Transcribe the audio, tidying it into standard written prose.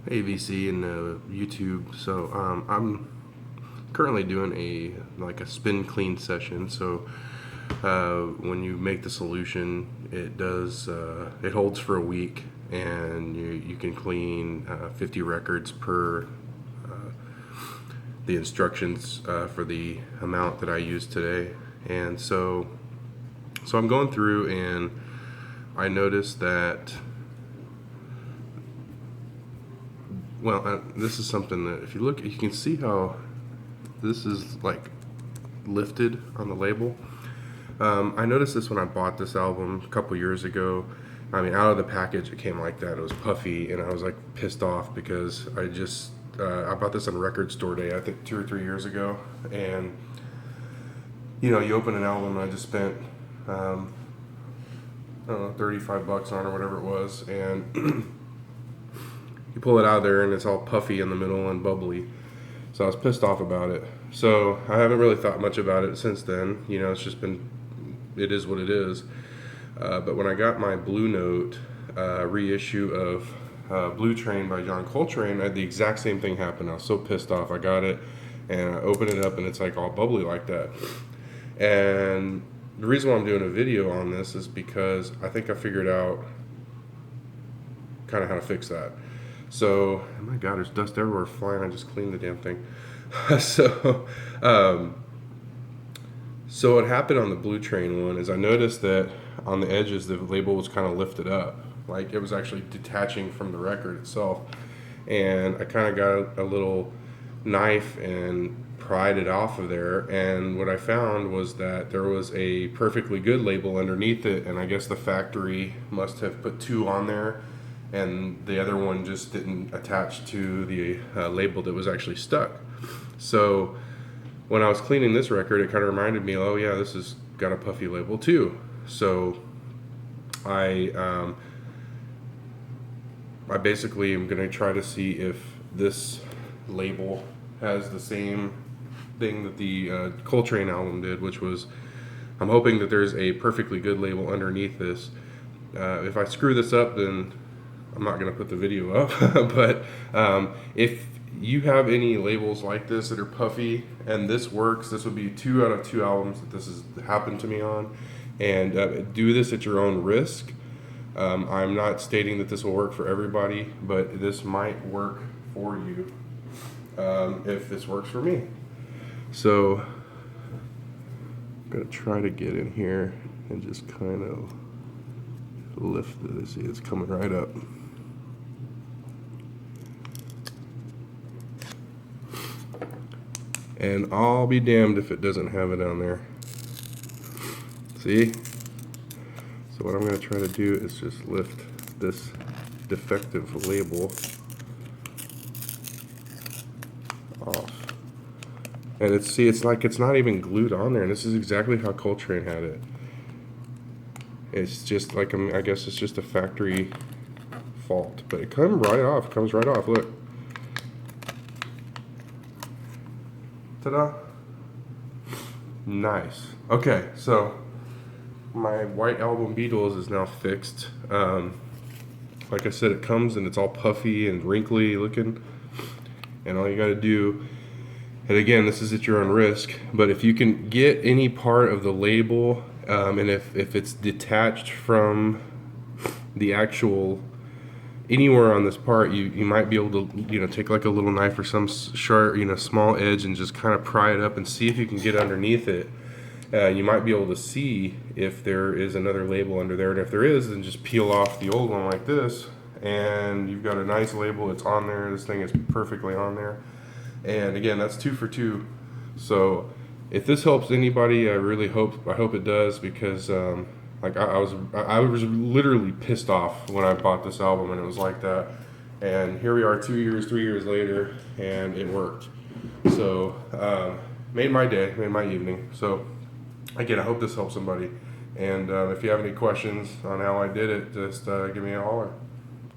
AVC and YouTube. So I'm currently doing a spin clean session. So when you make the solution, it holds for a week, and you can clean 50 records per the instructions for the amount that I used today. And so I'm going through, and I noticed that, well, this is something that if you look, you can see how this is like lifted on the label. I noticed this when I bought this album a couple years ago. I mean, out of the package it came like that. It was puffy, and I was like pissed off because I bought this on Record Store Day, I think 2 or 3 years ago. And you open an album, and I just spent I don't know, $35 on it or whatever it was, and you pull it out of there and it's all puffy in the middle and bubbly. So I was pissed off about it. So I haven't really thought much about it since then. It's just been, it is what it is. But when I got my Blue Note reissue of Blue Train by John Coltrane, I had the exact same thing happen. I was so pissed off. I got it, and I opened it up, and it's like all bubbly like that. And the reason why I'm doing a video on this is because I think I figured out kind of how to fix that. So, oh my God, there's dust everywhere flying. I just cleaned the damn thing. So what happened on the Blue Train one is I noticed that on the edges the label was kind of lifted up, like it was actually detaching from the record itself. And I kind of got a little knife and pried it off of there, and what I found was that there was a perfectly good label underneath it, and I guess the factory must have put 2 on there, and the other one just didn't attach to the label that was actually stuck. So when I was cleaning this record, it kind of reminded me, oh yeah, this has got a puffy label too. So I basically am going to try to see if this label has the same thing that the Coltrane album did, which was, I'm hoping that there's a perfectly good label underneath this. If I screw this up, then I'm not going to put the video up. But if you have any labels like this that are puffy and this works, this would be 2 out of 2 albums that this has happened to me on. And do this at your own risk. I'm not stating that this will work for everybody, but this might work for you if this works for me. So I'm going to try to get in here and just kind of lift it. See, it's coming right up. And I'll be damned if it doesn't have it on there. See? So what I'm going to try to do is just lift this defective label off. And it's like it's not even glued on there, and this is exactly how Coltrane had it. It's just like, I guess it's just a factory fault, but it comes right off, look. Ta-da! Nice. Okay, so my White Album Beatles is now fixed. Like I said, it comes and it's all puffy and wrinkly looking, and all you gotta do, and again, this is at your own risk, but if you can get any part of the label, and if it's detached from the actual, anywhere on this part, you might be able to take like a little knife or some sharp, small edge, and just kind of pry it up and see if you can get underneath it. You might be able to see if there is another label under there, and if there is, then just peel off the old one like this, and you've got a nice label. It's on there. This thing is perfectly on there. And again, that's 2 for 2. So if this helps anybody, I hope it does, because like I was literally pissed off when I bought this album and it was like that. And here we are 2 years, 3 years later, and it worked. So made my day, made my evening. So again, I hope this helps somebody. And if you have any questions on how I did it, just give me a holler.